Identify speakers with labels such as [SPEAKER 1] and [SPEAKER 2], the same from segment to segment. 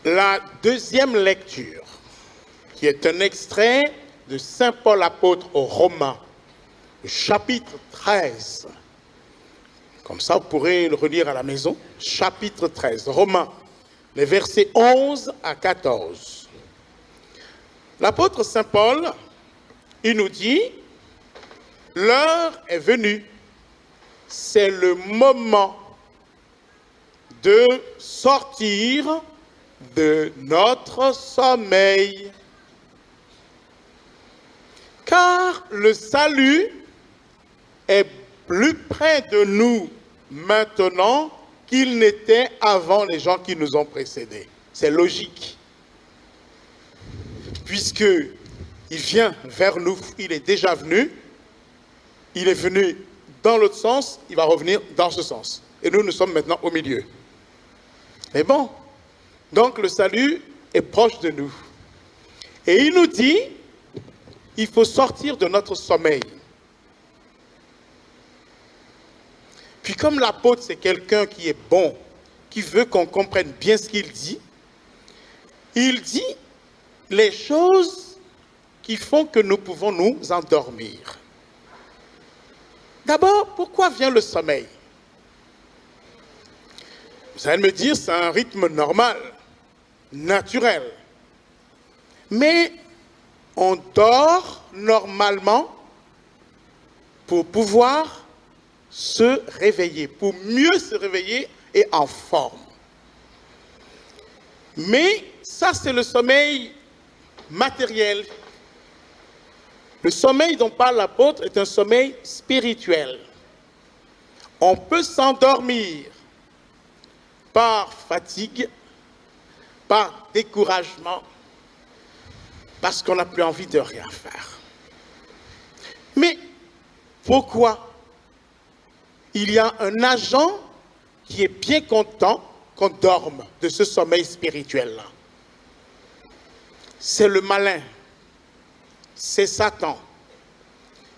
[SPEAKER 1] La deuxième lecture, qui est un extrait de Saint Paul apôtre aux Romains, chapitre 13. Comme ça, vous pourrez le relire à la maison. Chapitre 13, Romains, les versets 11 à 14. L'apôtre Saint Paul, il nous dit, l'heure est venue, c'est le moment de sortir de notre sommeil. Car le salut est plus près de nous maintenant qu'il n'était avant les gens qui nous ont précédés. C'est logique. Puisqu'il vient vers nous, il est déjà venu, il est venu dans l'autre sens, il va revenir dans ce sens. Et nous sommes maintenant au milieu. Mais bon, donc le salut est proche de nous. Et il nous dit, il faut sortir de notre sommeil. Puis comme l'apôtre, c'est quelqu'un qui est bon, qui veut qu'on comprenne bien ce qu'il dit, il dit les choses qui font que nous pouvons nous endormir. D'abord, pourquoi vient le sommeil? Vous allez me dire, c'est un rythme normal, naturel. Mais on dort normalement pour pouvoir se réveiller, pour mieux se réveiller et en forme. Mais ça, c'est le sommeil matériel. Le sommeil dont parle l'apôtre est un sommeil spirituel. On peut s'endormir par fatigue, par découragement, parce qu'on n'a plus envie de rien faire. Mais pourquoi? Il y a un agent qui est bien content qu'on dorme de ce sommeil spirituel-là. C'est le malin. C'est Satan.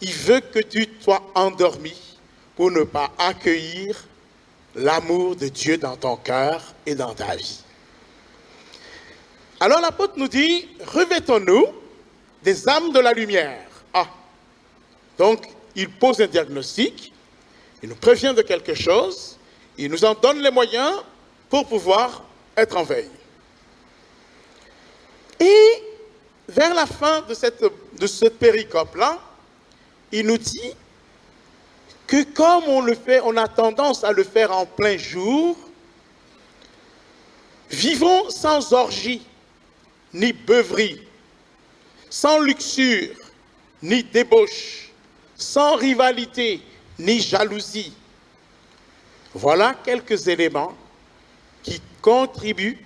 [SPEAKER 1] Il veut que tu sois endormi pour ne pas accueillir l'amour de Dieu dans ton cœur et dans ta vie. Alors l'apôtre nous dit, revêtons-nous des âmes de la lumière. Ah, donc il pose un diagnostic, il nous prévient de quelque chose, il nous en donne les moyens pour pouvoir être en veille. Et vers la fin de cette péricope-là, il nous dit que comme on le fait, on a tendance à le faire en plein jour, vivons sans orgie, ni beuverie, sans luxure, ni débauche, sans rivalité, ni jalousie. Voilà quelques éléments qui contribuent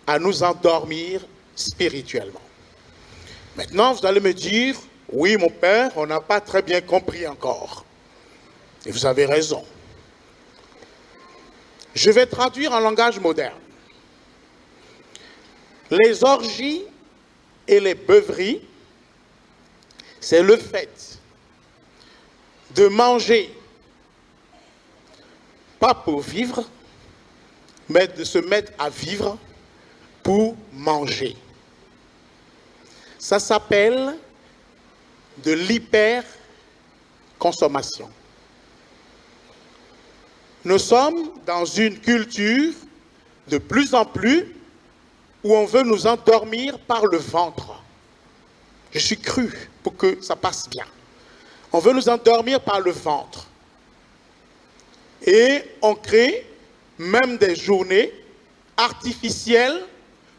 [SPEAKER 1] à nous endormir spirituellement. Maintenant, vous allez me dire, oui, mon père, on n'a pas très bien compris encore. Et vous avez raison. Je vais traduire en langage moderne. Les orgies et les beuveries, c'est le fait de manger, pas pour vivre, mais de se mettre à vivre pour manger. Ça s'appelle de l'hyperconsommation. Nous sommes dans une culture de plus en plus où on veut nous endormir par le ventre. Je suis cru pour que ça passe bien. On veut nous endormir par le ventre. Et on crée même des journées artificielles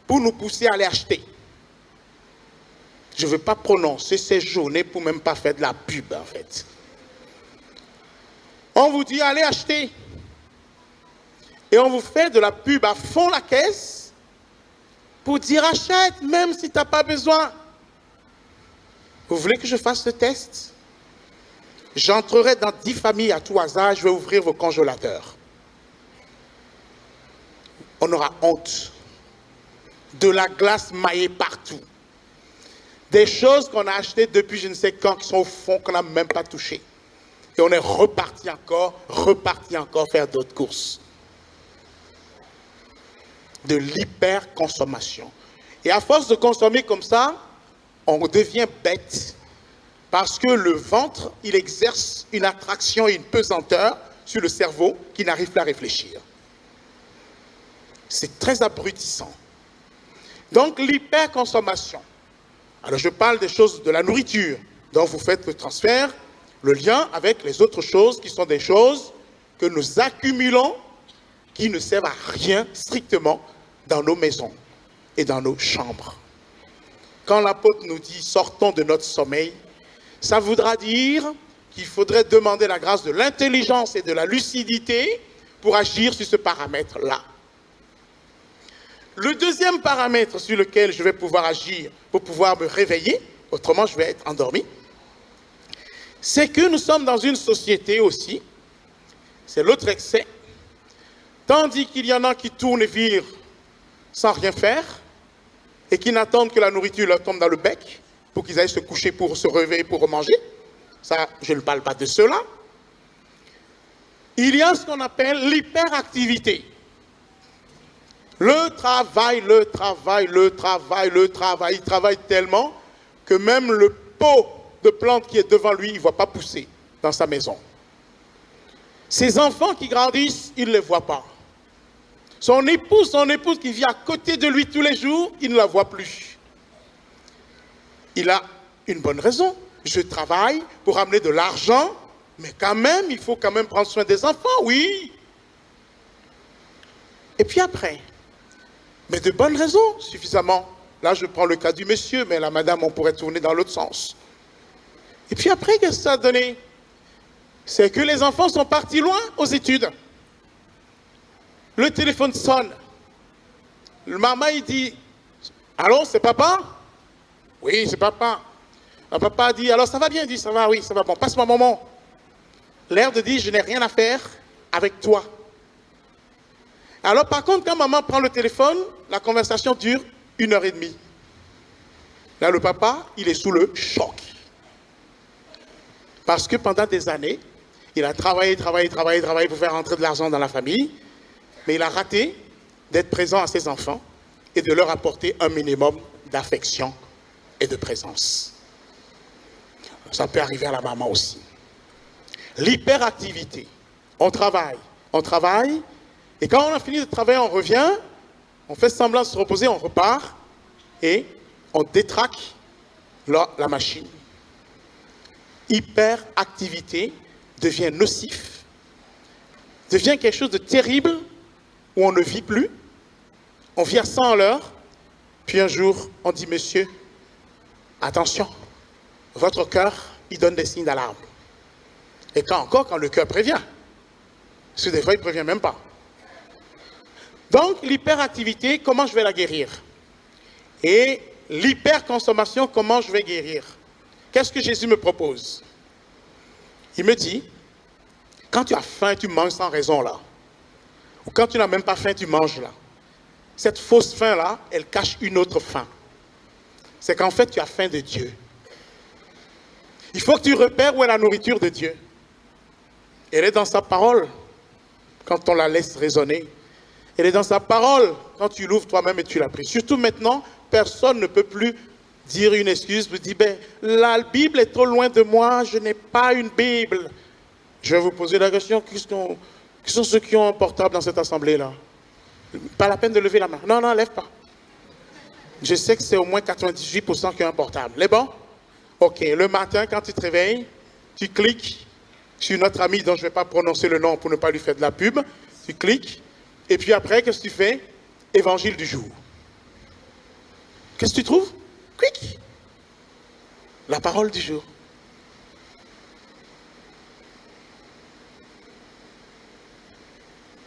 [SPEAKER 1] pour nous pousser à aller acheter. Je ne veux pas prononcer ces journées pour même pas faire de la pub en fait. On vous dit allez acheter. Et on vous fait de la pub à fond la caisse pour dire achète même si tu n'as pas besoin. Vous voulez que je fasse ce test? J'entrerai dans 10 familles à tout hasard, je vais ouvrir vos congélateurs. On aura honte. De la glace maillée partout. Des choses qu'on a achetées depuis je ne sais quand, qui sont au fond, qu'on n'a même pas touchées. Et on est reparti encore faire d'autres courses. de l'hyperconsommation. Et à force de consommer comme ça, on devient bête. Parce que le ventre, il exerce une attraction et une pesanteur sur le cerveau qui n'arrive pas à réfléchir. C'est très abrutissant. Donc l'hyperconsommation. Alors je parle des choses de la nourriture, dont vous faites le transfert, le lien avec les autres choses qui sont des choses que nous accumulons, qui ne servent à rien strictement dans nos maisons et dans nos chambres. Quand l'apôtre nous dit « sortons de notre sommeil », ça voudra dire qu'il faudrait demander la grâce de l'intelligence et de la lucidité pour agir sur ce paramètre-là. Le deuxième paramètre sur lequel je vais pouvoir agir pour pouvoir me réveiller, autrement je vais être endormi, c'est que nous sommes dans une société aussi, c'est l'autre excès, tandis qu'il y en a qui tournent et virent sans rien faire et qui n'attendent que la nourriture leur tombe dans le bec pour qu'ils aillent se coucher, pour se réveiller, pour manger. Ça, je ne parle pas de cela. Il y a ce qu'on appelle l'hyperactivité. Le travail, il travaille tellement que même le pot de plante qui est devant lui, il ne voit pas pousser dans sa maison. Ses enfants qui grandissent, il ne les voit pas. Son épouse qui vit à côté de lui tous les jours, il ne la voit plus. Il a une bonne raison. Je travaille pour amener de l'argent, mais quand même, il faut quand même prendre soin des enfants, oui. Et puis après, mais de bonnes raisons, suffisamment. Là, je prends le cas du monsieur, mais la madame, on pourrait tourner dans l'autre sens. Et puis après, qu'est-ce que ça a donné? C'est que les enfants sont partis loin aux études. Le téléphone sonne. Le maman, il dit, « Allô, c'est papa ?» « Oui, c'est papa. » Le papa dit, « Alors, ça va bien ?» Il dit, « Ça va, oui, ça va. Bon, passe-moi maman. » L'air de dire, « Je n'ai rien à faire avec toi. » Alors, par contre, quand maman prend le téléphone, la conversation dure 1h30. Là, le papa, il est sous le choc. Parce que pendant des années, il a travaillé pour faire rentrer de l'argent dans la famille, mais il a raté d'être présent à ses enfants et de leur apporter un minimum d'affection et de présence. Ça peut arriver à la maman aussi. L'hyperactivité. On travaille, et quand on a fini de travailler, on revient, on fait semblant de se reposer, on repart, et on détraque la machine. Hyperactivité devient nocif, devient quelque chose de terrible, où on ne vit plus, on vit à 100 à l'heure, puis un jour, on dit, monsieur, attention, votre cœur, il donne des signes d'alarme. Et quand le cœur prévient, parce que des fois, il ne prévient même pas. Donc, l'hyperactivité, comment je vais la guérir? Et l'hyperconsommation, comment je vais guérir? Qu'est-ce que Jésus me propose? Il me dit, quand tu as faim, tu manges sans raison là. Ou quand tu n'as même pas faim, tu manges là. Cette fausse faim là, elle cache une autre faim. C'est qu'en fait, tu as faim de Dieu. Il faut que tu repères où est la nourriture de Dieu. Elle est dans sa parole, quand on la laisse résonner. Elle est dans sa parole, quand tu l'ouvres toi-même et tu l'as pris. Surtout maintenant, personne ne peut plus dire une excuse, me dire, ben, la Bible est trop loin de moi, je n'ai pas une Bible. Je vais vous poser la question, qui sont ceux qui ont un portable dans cette assemblée-là? Pas la peine de lever la main. Non, non, lève pas. Je sais que c'est au moins 98% qui ont un portable. Les bons? Ok, le matin, quand tu te réveilles, tu cliques sur notre ami dont je ne vais pas prononcer le nom pour ne pas lui faire de la pub. Tu cliques, et puis après, qu'est-ce que tu fais? Évangile du jour. Qu'est-ce que tu trouves? Clique. La parole du jour.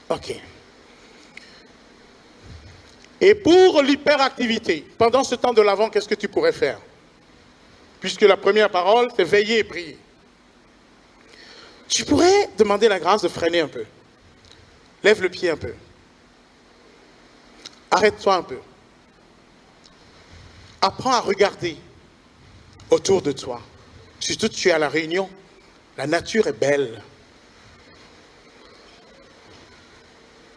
[SPEAKER 1] Ok. Et pour l'hyperactivité, pendant ce temps de l'Avent, qu'est-ce que tu pourrais faire? Puisque la première parole, c'est veiller et prier. Tu pourrais demander la grâce de freiner un peu. Lève le pied un peu. Arrête-toi un peu. Apprends à regarder autour de toi. Surtout tu es à la Réunion. La nature est belle.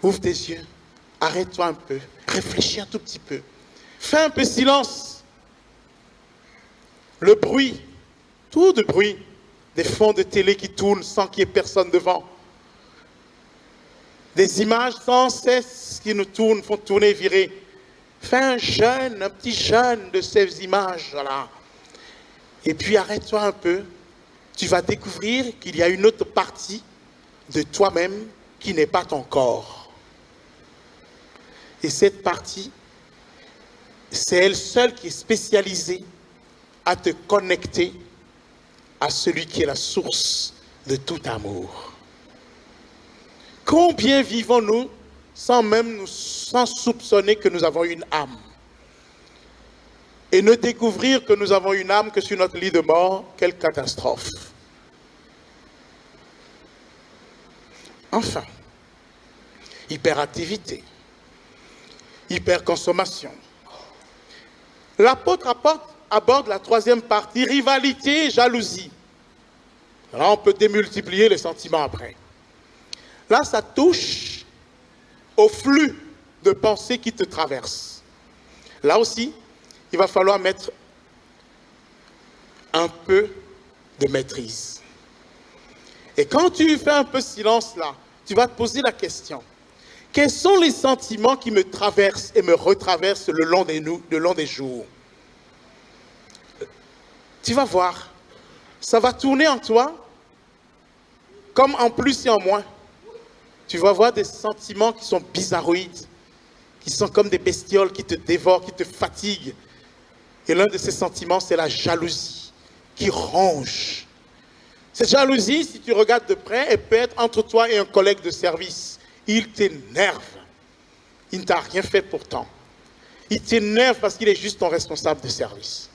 [SPEAKER 1] Ouvre tes yeux. arrête-toi un peu, réfléchis un tout petit peu. Fais un peu silence. Le bruit, tout de bruit, des fonds de télé qui tournent sans qu'il y ait personne devant. Des images sans cesse qui nous tournent, font tourner et virer. Fais un petit jeûne de ces images-là. Et puis arrête-toi un peu. Tu vas découvrir qu'il y a une autre partie de toi-même qui n'est pas ton corps. Et cette partie, c'est elle seule qui est spécialisée à te connecter à celui qui est la source de tout amour. Combien vivons-nous sans soupçonner que nous avons une âme? Et ne découvrir que nous avons une âme que sur notre lit de mort, quelle catastrophe. Enfin, hyperactivité, hyperconsommation. L'apôtre aborde la troisième partie, rivalité et jalousie. Là, on peut démultiplier les sentiments après. Là, ça touche au flux de pensées qui te traversent. Là aussi, il va falloir mettre un peu de maîtrise. Et quand tu fais un peu silence là, tu vas te poser la question. Quels sont les sentiments qui me traversent et me retraversent le long des jours? Tu vas voir, ça va tourner en toi comme en plus et en moins. Tu vas voir des sentiments qui sont bizarroïdes, qui sont comme des bestioles qui te dévorent, qui te fatiguent. Et l'un de ces sentiments, c'est la jalousie qui ronge. Cette jalousie, si tu regardes de près, elle peut être entre toi et un collègue de service. Il t'énerve. Il ne t'a rien fait pourtant. Il t'énerve parce qu'il est juste ton responsable de service.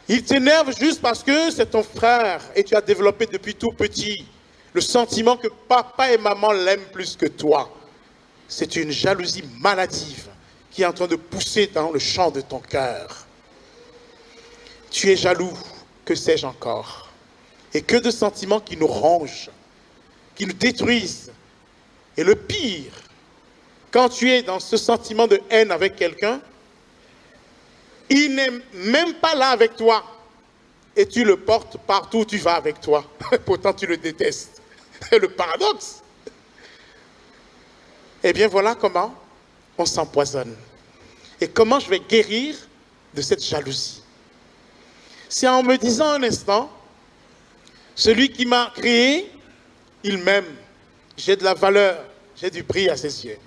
[SPEAKER 1] Il t'énerve juste parce que c'est ton frère et tu as développé depuis tout petit le sentiment que papa et maman l'aiment plus que toi. C'est une jalousie maladive qui est en train de pousser dans le champ de ton cœur. Tu es jaloux, que sais-je encore? Et que de sentiments qui nous rongent, qui nous détruisent. Et le pire, quand tu es dans ce sentiment de haine avec quelqu'un, il n'est même pas là avec toi. Et tu le portes partout où tu vas avec toi. Pourtant, tu le détestes. C'est le paradoxe. Eh bien, voilà comment on s'empoisonne. Et comment je vais guérir de cette jalousie. C'est en me disant un instant, celui qui m'a créé, il m'aime. J'ai de la valeur, j'ai du prix à ses yeux.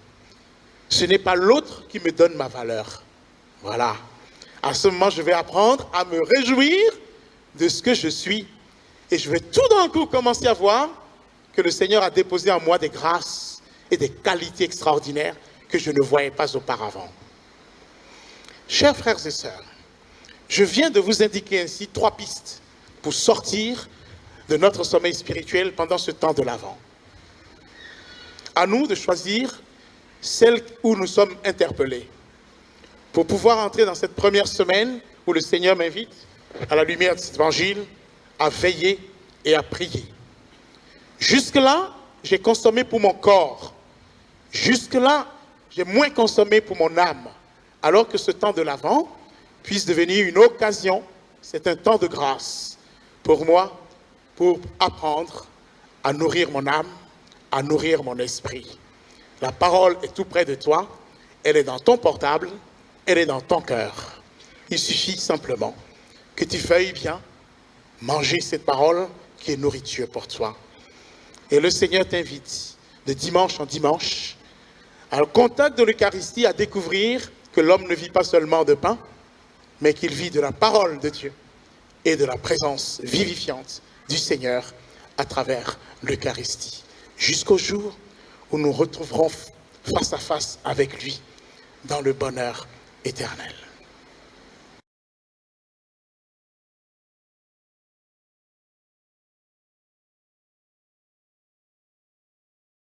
[SPEAKER 1] Ce n'est pas l'autre qui me donne ma valeur. Voilà. À ce moment, je vais apprendre à me réjouir de ce que je suis. Et je vais tout d'un coup commencer à voir que le Seigneur a déposé en moi des grâces et des qualités extraordinaires que je ne voyais pas auparavant. Chers frères et sœurs, je viens de vous indiquer ainsi 3 pistes pour sortir de notre sommeil spirituel pendant ce temps de l'Avent. À nous de choisir celle où nous sommes interpellés pour pouvoir entrer dans cette première semaine où le Seigneur m'invite, à la lumière de cet évangile, à veiller et à prier. Jusque-là, j'ai consommé pour mon corps. Jusque-là, j'ai moins consommé pour mon âme. Alors que ce temps de l'Avent puisse devenir une occasion, c'est un temps de grâce pour moi, pour apprendre à nourrir mon âme, à nourrir mon esprit. La parole est tout près de toi, elle est dans ton portable, elle est dans ton cœur. Il suffit simplement que tu veuilles bien manger cette parole qui est nourriture pour toi. Et le Seigneur t'invite de dimanche en dimanche, au contact de l'Eucharistie, à découvrir que l'homme ne vit pas seulement de pain, mais qu'il vit de la parole de Dieu et de la présence vivifiante du Seigneur à travers l'Eucharistie. Jusqu'au jour où nous retrouverons face à face avec lui dans le bonheur éternel.